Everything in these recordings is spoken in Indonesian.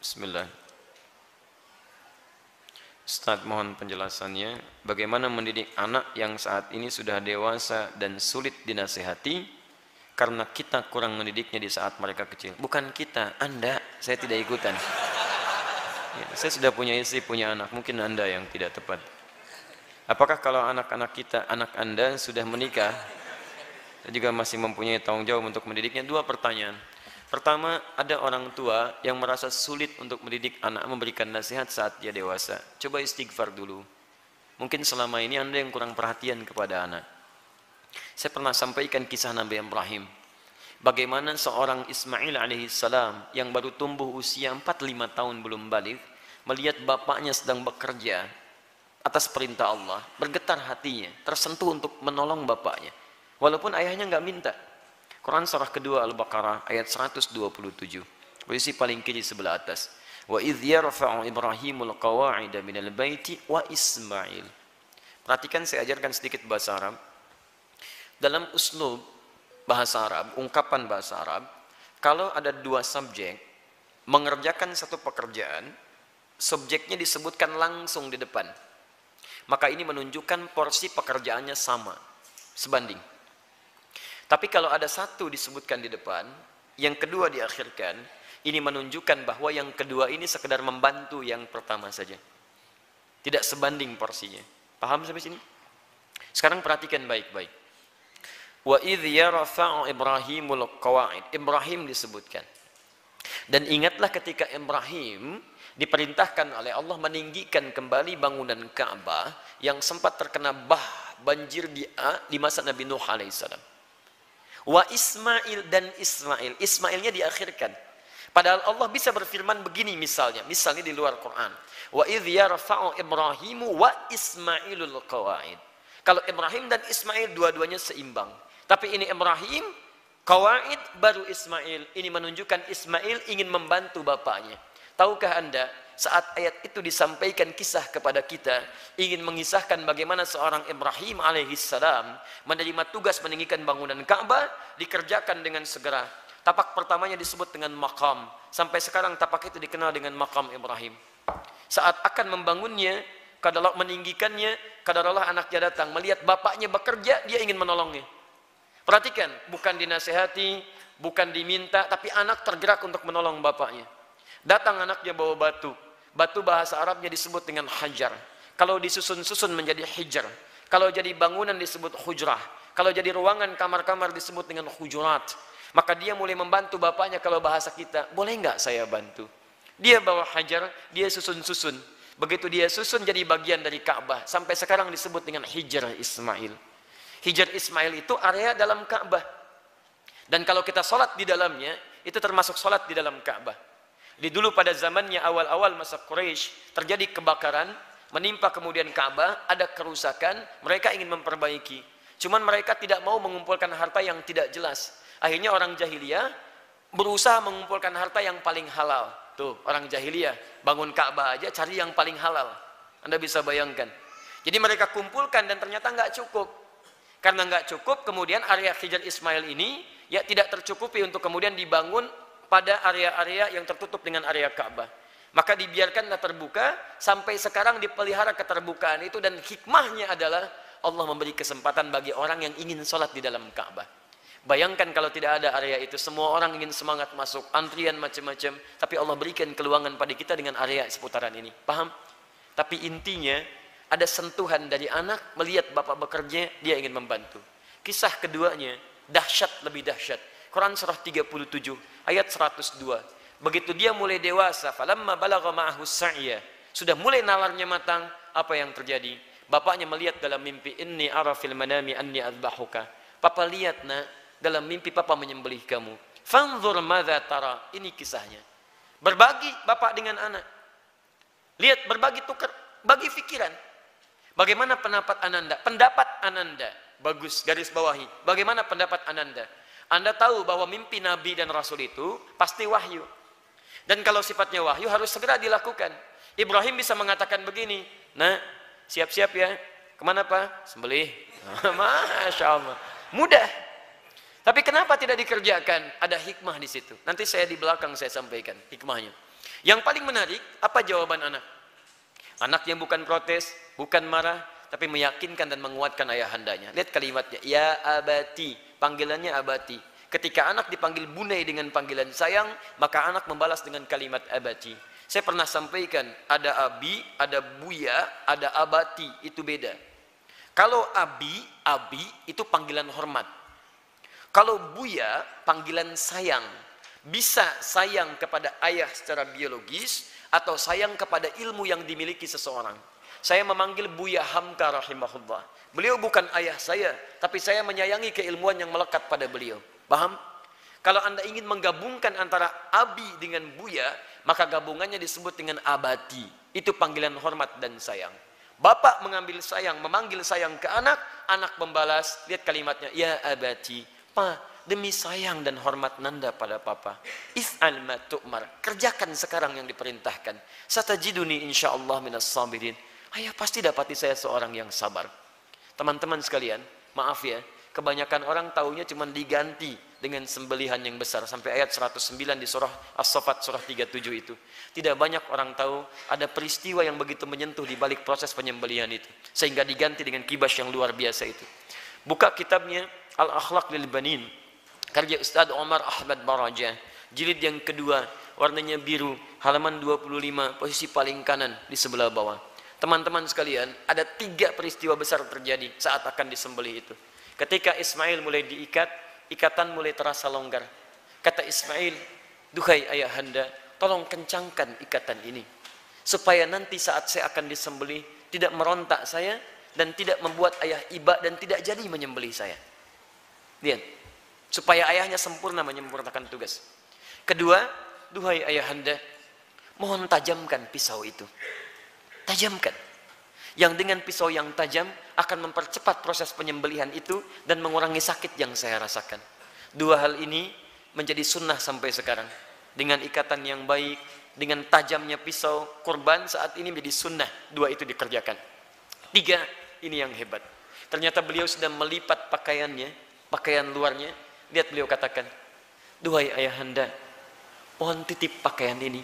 Bismillah. Ustaz, mohon penjelasannya, bagaimana mendidik anak yang saat ini sudah dewasa dan sulit dinasehati karena kita kurang mendidiknya di saat mereka kecil. Bukan kita, Anda, saya tidak ikutan. Ya, saya sudah punya istri, punya anak, mungkin Anda yang tidak tepat. Apakah kalau anak-anak kita, anak Anda sudah menikah, saya juga masih mempunyai tanggung jawab untuk mendidiknya? Dua pertanyaan. Pertama, ada orang tua yang merasa sulit untuk mendidik anak, memberikan nasihat saat dia dewasa. Coba istighfar dulu. Mungkin selama ini Anda yang kurang perhatian kepada anak. Saya pernah sampaikan kisah Nabi Ibrahim. Bagaimana seorang Ismail alaihissalam yang baru tumbuh usia 4-5 tahun belum balik, melihat bapaknya sedang bekerja atas perintah Allah, bergetar hatinya, tersentuh untuk menolong bapaknya. Walaupun ayahnya nggak minta. Quran surah kedua Al-Baqarah ayat 127. Posisi paling kiri sebelah atas. Wa idh yarfa'u Ibrahimul qawa'ida minal baiti wa Ismail. Perhatikan, saya ajarkan sedikit bahasa Arab. Dalam uslub bahasa Arab, ungkapan bahasa Arab, kalau ada dua subjek mengerjakan satu pekerjaan, subjeknya disebutkan langsung di depan. Maka ini menunjukkan porsi pekerjaannya sama, sebanding. Tapi kalau ada satu disebutkan di depan, yang kedua diakhirkan, ini menunjukkan bahwa yang kedua ini sekedar membantu yang pertama saja. Tidak sebanding porsinya. Paham sampai sini? Sekarang perhatikan baik-baik. Wa idh yarfa'u Ibrahimul qawa'id. Ibrahim disebutkan. Dan ingatlah ketika Ibrahim diperintahkan oleh Allah meninggikan kembali bangunan Ka'bah yang sempat terkena banjir di masa Nabi Nuh alaihissalam. Wa Ismail, dan Ismail. Ismailnya diakhirkan. Padahal Allah bisa berfirman begini misalnya di luar Quran. Wa idh yarfa'u Ibrahimu wa Ismailul qawa'id. Kalau Ibrahim dan Ismail dua-duanya seimbang. Tapi ini Ibrahim, qawa'id, baru Ismail. Ini menunjukkan Ismail ingin membantu bapaknya. Tahukah Anda, saat ayat itu disampaikan kisah kepada kita, ingin mengisahkan bagaimana seorang Ibrahim alaihissalam menerima tugas meninggikan bangunan Ka'bah, dikerjakan dengan segera. Tapak pertamanya disebut dengan maqam. Sampai sekarang tapak itu dikenal dengan maqam Ibrahim. Saat akan membangunnya, kadarullah meninggikannya, kadarullah anaknya datang, melihat bapaknya bekerja, dia ingin menolongnya. Perhatikan, bukan dinasehati, bukan diminta, tapi anak tergerak untuk menolong bapaknya. Datang anaknya bawa batu. Batu bahasa Arabnya disebut dengan hajar. Kalau disusun-susun menjadi hijar. Kalau jadi bangunan disebut hujrah. Kalau jadi ruangan kamar-kamar disebut dengan hujurat. Maka dia mulai membantu bapaknya. Kalau bahasa kita, boleh nggak saya bantu? Dia bawa hajar, dia susun-susun. Begitu dia susun jadi bagian dari Ka'bah. Sampai sekarang disebut dengan Hijar Ismail. Hijar Ismail itu area dalam Ka'bah. Dan kalau kita sholat di dalamnya, itu termasuk sholat di dalam Ka'bah. Di dulu pada zamannya awal-awal masa Quraisy terjadi kebakaran, menimpa kemudian Ka'bah, ada kerusakan, mereka ingin memperbaiki. Cuman mereka tidak mau mengumpulkan harta yang tidak jelas. Akhirnya orang jahiliyah berusaha mengumpulkan harta yang paling halal. Tuh, orang jahiliyah bangun Ka'bah aja cari yang paling halal. Anda bisa bayangkan. Jadi mereka kumpulkan dan ternyata nggak cukup. Karena nggak cukup, kemudian area Hijar Ismail ini ya tidak tercukupi untuk kemudian dibangun pada area-area yang tertutup dengan area Ka'bah. Maka dibiarkanlah terbuka, sampai sekarang dipelihara keterbukaan itu, dan hikmahnya adalah Allah memberi kesempatan bagi orang yang ingin sholat di dalam Ka'bah. Bayangkan kalau tidak ada area itu, semua orang ingin semangat masuk, antrian macam-macam, tapi Allah berikan keluangan pada kita dengan area seputaran ini. Paham? Tapi intinya, ada sentuhan dari anak, melihat bapak bekerja, dia ingin membantu. Kisah keduanya, dahsyat lebih dahsyat. Quran surah 37 ayat 102. Begitu dia mulai dewasa, falamma balagha ma'ahu sa'ya, sudah mulai nalarnya matang, apa yang terjadi? Bapaknya melihat dalam mimpi, inni ara fil manami anni adbahuka. Papa lihat nak, dalam mimpi papa menyembelih kamu. Fanzur madza tara. Ini kisahnya. Berbagi bapak dengan anak. Lihat, berbagi, tukar, bagi pikiran. Bagaimana pendapat Ananda? Pendapat Ananda bagus, garis bawahi. Bagaimana pendapat Ananda? Anda tahu bahwa mimpi Nabi dan Rasul itu pasti wahyu. Dan kalau sifatnya wahyu harus segera dilakukan. Ibrahim bisa mengatakan begini, nah siap-siap ya, kemana Pak? Sembelih. Masya Allah. Mudah. Tapi kenapa tidak dikerjakan? Ada hikmah di situ. Nanti saya di belakang saya sampaikan hikmahnya. Yang paling menarik, apa jawaban anak? Anak yang bukan protes, bukan marah, tapi meyakinkan dan menguatkan ayahandanya. Lihat kalimatnya, ya abati, panggilannya abati. Ketika anak dipanggil bunai dengan panggilan sayang, maka anak membalas dengan kalimat abati. Saya pernah sampaikan, ada abi, ada buya, ada abati, itu beda. Kalau abi itu panggilan hormat. Kalau buya, panggilan sayang. Bisa sayang kepada ayah secara biologis, atau sayang kepada ilmu yang dimiliki seseorang. Saya memanggil Buya Hamka rahimahullah. Beliau bukan ayah saya, tapi saya menyayangi keilmuan yang melekat pada beliau. Paham? Kalau Anda ingin menggabungkan antara abi dengan Buya, maka gabungannya disebut dengan abati. Itu panggilan hormat dan sayang. Bapak memanggil sayang ke anak, anak membalas, lihat kalimatnya, ya abati, pa, demi sayang dan hormat nanda pada papa, if'al ma tu'mar, kerjakan sekarang yang diperintahkan, satajiduni insyaallah minas sabirin, ayah pasti dapati saya seorang yang sabar. Teman-teman sekalian, maaf ya, kebanyakan orang taunya cuma diganti dengan sembelihan yang besar, sampai ayat 109 di surah As-Saffat surah 37 itu. Tidak banyak orang tahu ada peristiwa yang begitu menyentuh di balik proses penyembelihan itu, sehingga diganti dengan kibas yang luar biasa itu. Buka kitabnya Al-Akhlaq lil Banin, karya Ustaz Omar Ahmad Baraja, jilid yang kedua, warnanya biru, halaman 25, posisi paling kanan di sebelah bawah. Teman-teman sekalian, ada 3 peristiwa besar terjadi saat akan disembelih itu. Ketika Ismail mulai diikat, ikatan mulai terasa longgar. Kata Ismail, duhai ayahanda, tolong kencangkan ikatan ini, supaya nanti saat saya akan disembelih, tidak merontak saya, dan tidak membuat ayah iba dan tidak jadi menyembelih saya. Lihat, supaya ayahnya sempurna menyempurnakan tugas. Kedua, duhai ayahanda, mohon tajamkan pisau itu. Tajamkan. Yang dengan pisau yang tajam akan mempercepat proses penyembelihan itu dan mengurangi sakit yang saya rasakan. 2 hal ini menjadi sunnah sampai sekarang. Dengan ikatan yang baik, dengan tajamnya pisau kurban saat ini menjadi sunnah. 2 itu dikerjakan. 3, ini yang hebat. Ternyata beliau sudah melipat pakaiannya, pakaian luarnya. Lihat beliau katakan, duhai ayahanda, mohon titip pakaian ini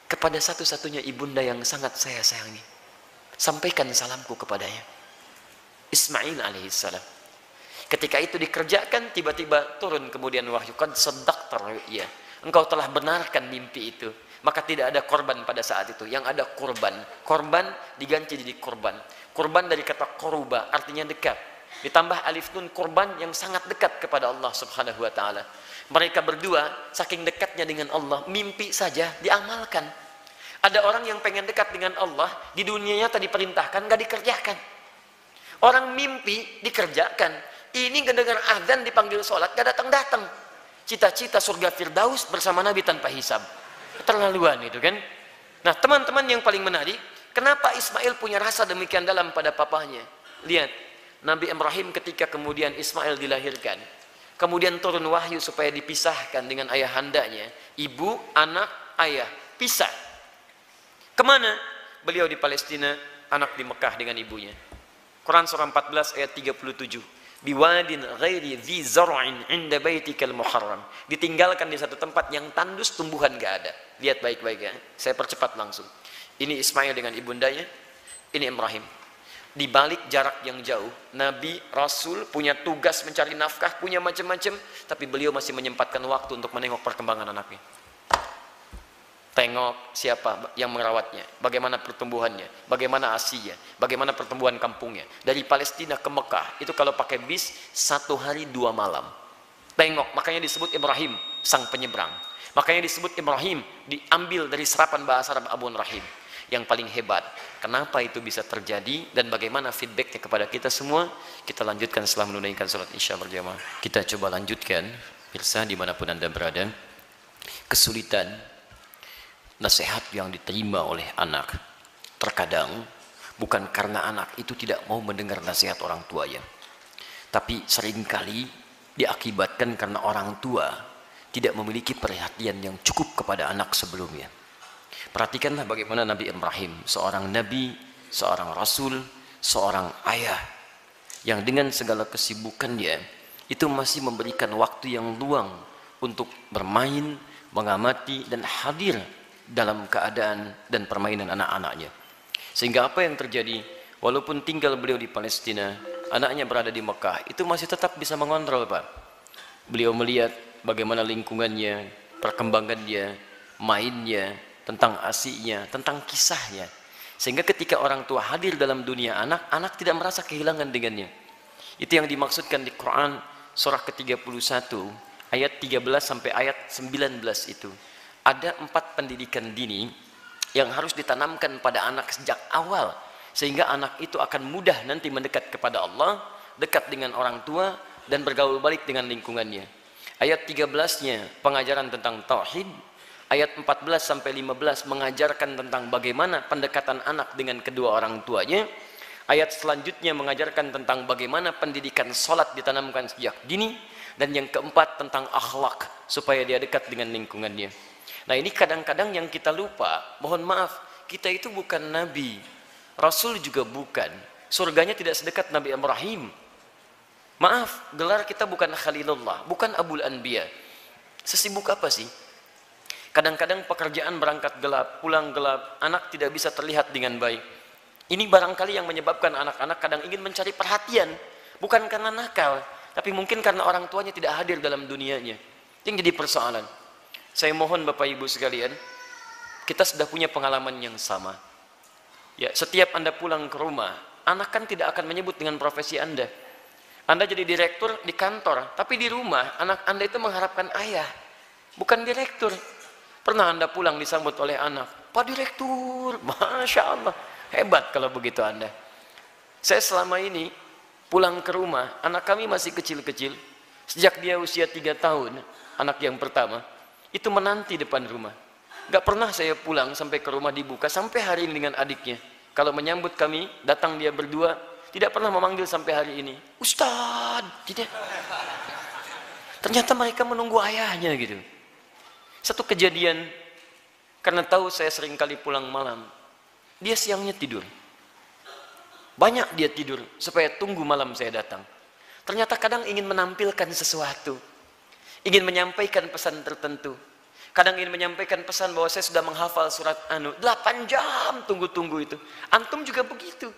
kepada satu-satunya ibunda yang sangat saya sayangi. Sampaikan salamku kepadanya. Ismail alaihissalam. Ketika itu dikerjakan, tiba-tiba turun kemudian wahyu, qad saddaqta ru'ya, engkau telah benarkan mimpi itu. Maka tidak ada korban pada saat itu, yang ada kurban. Korban diganti jadi kurban. Kurban dari kata koruba, artinya dekat. Ditambah alif nun, kurban yang sangat dekat kepada Allah subhanahu wa ta'ala. Mereka berdua saking dekatnya dengan Allah, mimpi saja diamalkan. Ada orang yang pengen dekat dengan Allah, di dunianya tadi perintahkan, gak dikerjakan. Orang mimpi dikerjakan. Ini gak dengar azan dipanggil sholat, gak datang-datang. Cita-cita surga Firdaus bersama Nabi tanpa hisab. Keterlaluan itu kan. Nah teman-teman yang paling menarik, kenapa Ismail punya rasa demikian dalam pada papahnya? Lihat, Nabi Ibrahim ketika kemudian Ismail dilahirkan, kemudian turun wahyu supaya dipisahkan dengan ayahandanya, ibu, anak, ayah, pisah. Kemana? Beliau di Palestina, anak di Mekah dengan ibunya. Quran surah 14 ayat 37. Biwadin ghairi dhi zar'in 'inda baitikal muharram. Ditinggalkan di satu tempat yang tandus tumbuhan gak ada. Lihat baik-baik ya. Saya percepat langsung. Ini Ismail dengan ibundanya, ini Ibrahim. Di balik jarak yang jauh, Nabi, Rasul punya tugas mencari nafkah, punya macam-macam, tapi beliau masih menyempatkan waktu untuk menengok perkembangan anaknya. Tengok siapa yang merawatnya, bagaimana pertumbuhannya, bagaimana asinya, bagaimana pertumbuhan kampungnya. Dari Palestina ke Mekah, itu kalau pakai bis, 1 hari 2 malam. Tengok, makanya disebut Ibrahim, sang penyeberang. Makanya disebut Ibrahim, diambil dari serapan bahasa Arab Abun Rahim. Yang paling hebat, kenapa itu bisa terjadi, dan bagaimana feedbacknya kepada kita semua, kita lanjutkan setelah menunaikan salat Isya berjamaah. Kita coba lanjutkan, pemirsa dimanapun Anda berada. Kesulitan nasihat yang diterima oleh anak terkadang bukan karena anak itu tidak mau mendengar nasihat orang tuanya, tapi seringkali diakibatkan karena orang tua tidak memiliki perhatian yang cukup kepada anak sebelumnya. Perhatikanlah bagaimana Nabi Ibrahim, seorang nabi, seorang rasul, seorang ayah yang dengan segala kesibukannya itu masih memberikan waktu yang luang untuk bermain, mengamati dan hadir dalam keadaan dan permainan anak-anaknya. Sehingga apa yang terjadi, walaupun tinggal beliau di Palestina, anaknya berada di Mekah, itu masih tetap bisa mengontrol, Pak. Beliau melihat bagaimana lingkungannya, perkembangannya, mainnya, tentang asiknya, tentang kisahnya. Sehingga ketika orang tua hadir dalam dunia anak, anak tidak merasa kehilangan dengannya. Itu yang dimaksudkan di Quran surah ke-31 ayat 13 sampai ayat 19 itu. Ada 4 pendidikan dini yang harus ditanamkan pada anak sejak awal, sehingga anak itu akan mudah nanti mendekat kepada Allah, dekat dengan orang tua, dan bergaul balik dengan lingkungannya. Ayat 13-nya pengajaran tentang tauhid, ayat 14 sampai 15 mengajarkan tentang bagaimana pendekatan anak dengan kedua orang tuanya. Ayat selanjutnya mengajarkan tentang bagaimana pendidikan salat ditanamkan sejak dini, dan yang keempat tentang akhlak supaya dia dekat dengan lingkungannya. Nah, ini kadang-kadang yang kita lupa. Mohon maaf, kita itu bukan nabi, rasul juga bukan. Surganya tidak sedekat Nabi Ibrahim. Maaf, gelar kita bukan Khalilullah, bukan Abul Anbiya. Sesibuk apa sih? Kadang-kadang pekerjaan berangkat gelap, pulang gelap, anak tidak bisa terlihat dengan baik. Ini barangkali yang menyebabkan anak-anak kadang ingin mencari perhatian, bukan karena nakal, tapi mungkin karena orang tuanya tidak hadir dalam dunianya. Itu yang jadi persoalan. Saya mohon Bapak Ibu sekalian, kita sudah punya pengalaman yang sama. Ya, setiap Anda pulang ke rumah, anak kan tidak akan menyebut dengan profesi Anda. Anda jadi direktur di kantor, tapi di rumah anak Anda itu mengharapkan ayah, bukan direktur. Pernah Anda pulang disambut oleh anak, Pak Direktur, Masya Allah, hebat kalau begitu Anda. Saya selama ini pulang ke rumah, anak kami masih kecil-kecil. Sejak dia usia 3 tahun, anak yang pertama, itu menanti depan rumah. Gak pernah saya pulang sampai ke rumah dibuka, sampai hari ini dengan adiknya. Kalau menyambut kami, datang dia berdua, tidak pernah memanggil sampai hari ini, Ustadz, tidak. Ternyata mereka menunggu ayahnya gitu. Satu kejadian, karena tahu saya sering kali pulang malam, dia siangnya tidur. Banyak dia tidur, supaya tunggu malam saya datang. Ternyata kadang ingin menampilkan sesuatu, ingin menyampaikan pesan tertentu. Kadang ingin menyampaikan pesan bahwa saya sudah menghafal surat 8 jam tunggu-tunggu itu. Antum juga begitu.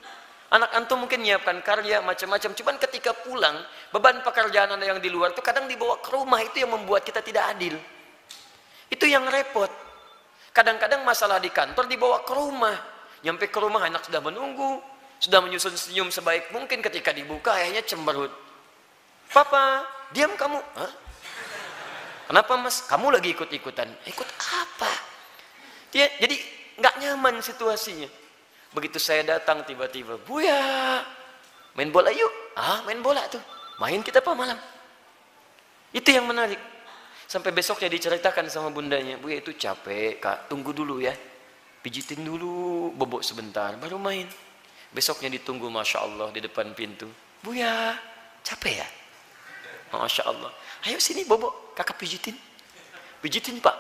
Anak antum mungkin menyiapkan karya macam-macam, cuman ketika pulang, beban pekerjaan Anda yang di luar itu kadang dibawa ke rumah, itu yang membuat kita tidak adil. Itu yang repot. Kadang-kadang masalah di kantor dibawa ke rumah. Nyampe ke rumah anak sudah menunggu, sudah menyusun senyum sebaik mungkin, ketika dibuka ayahnya cemberut. Papa, diam kamu. Hah? Kenapa mas? Kamu lagi ikut-ikutan. Ikut apa? Dia jadi nggak nyaman situasinya. Begitu saya datang tiba-tiba, Buya, main bola yuk. Ah, main bola tuh. Main kita apa malam? Itu yang menarik. Sampai besoknya diceritakan sama bundanya, Buya itu capek kak, tunggu dulu ya. Pijitin dulu, bobok sebentar, baru main. Besoknya ditunggu, Masya Allah, di depan pintu. Buya, capek ya? Masya Allah. Ayo sini bobok, kakak pijitin. Pijitin pak.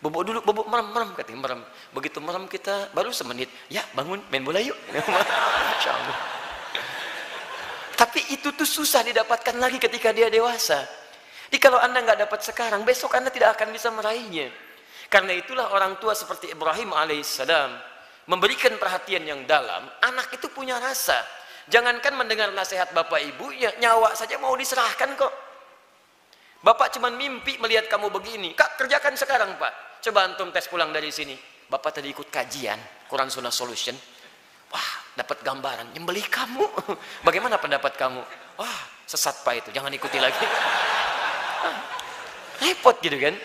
Bobok dulu, bobok merem, katanya merem. Begitu merem kita, baru semenit. Ya bangun, main bola yuk. Masya Allah. Tapi itu tuh susah didapatkan lagi ketika dia dewasa. Jadi kalau Anda nggak dapat sekarang, besok Anda tidak akan bisa meraihnya. Karena itulah orang tua seperti Ibrahim alaihissalam memberikan perhatian yang dalam. Anak itu punya rasa. Jangankan mendengar nasihat bapak ibu, ya nyawa saja mau diserahkan kok. Bapak cuma mimpi melihat kamu begini. Kak, kerjakan sekarang pak. Coba antum tes pulang dari sini. Bapak tadi ikut kajian Quran Sunnah Solution. Wah, dapat gambaran. Nyembelih kamu. Bagaimana pendapat kamu? Wah, sesat pak itu. Jangan ikuti lagi. Repot gitu kan.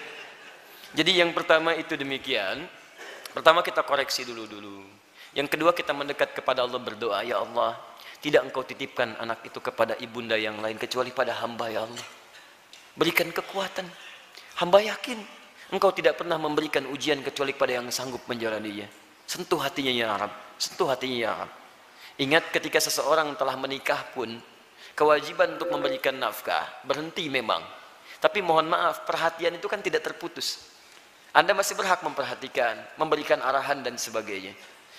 Jadi yang pertama itu demikian. Pertama kita koreksi dulu. Yang kedua kita mendekat kepada Allah, berdoa, ya Allah, tidak engkau titipkan anak itu kepada ibunda yang lain kecuali pada hamba, ya Allah. Berikan kekuatan. Hamba yakin engkau tidak pernah memberikan ujian kecuali pada yang sanggup menjalaninya. Sentuh hatinya ya Rabb, sentuh hatinya ya Rabb. Ingat ketika seseorang telah menikah pun, kewajiban untuk memberikan nafkah berhenti memang. Tapi mohon maaf, perhatian itu kan tidak terputus. Anda masih berhak memperhatikan, memberikan arahan dan sebagainya.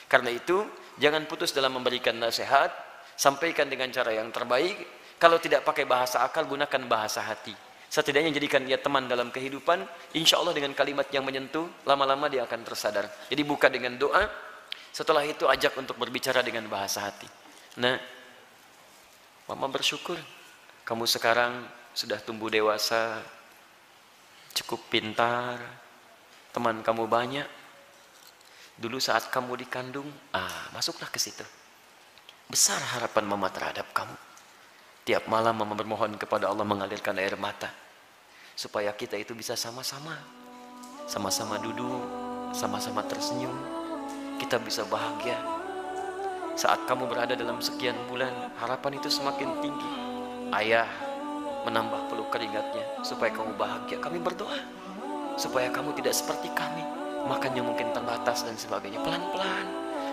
Karena itu, jangan putus dalam memberikan nasihat, sampaikan dengan cara yang terbaik. Kalau tidak pakai bahasa akal, gunakan bahasa hati. Setidaknya jadikan dia teman dalam kehidupan. Insya Allah dengan kalimat yang menyentuh, lama-lama dia akan tersadar. Jadi buka dengan doa, setelah itu ajak untuk berbicara dengan bahasa hati. Nah, mama bersyukur kamu sekarang sudah tumbuh dewasa, cukup pintar, teman kamu banyak. Dulu saat kamu dikandung, masuklah ke situ. Besar harapan mama terhadap kamu. Tiap malam mama bermohon kepada Allah mengalirkan air mata, supaya kita itu bisa sama-sama duduk, sama-sama tersenyum, kita bisa bahagia. Saat kamu berada dalam sekian bulan, harapan itu semakin tinggi. Ayah menambah peluk keringatnya supaya kamu bahagia. Kami berdoa supaya kamu tidak seperti kami, makannya mungkin terbatas dan sebagainya. Pelan-pelan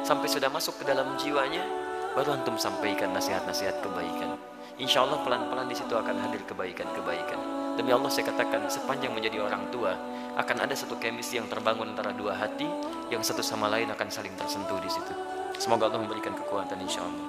sampai sudah masuk ke dalam jiwanya, baru antum sampaikan nasihat-nasihat kebaikan. Insya Allah pelan-pelan di situ akan hadir kebaikan-kebaikan. Demi Allah saya katakan, sepanjang menjadi orang tua akan ada satu chemistry yang terbangun antara dua hati yang satu sama lain akan saling tersentuh di situ. Semoga Allah memberikan kekuatan insya Allah.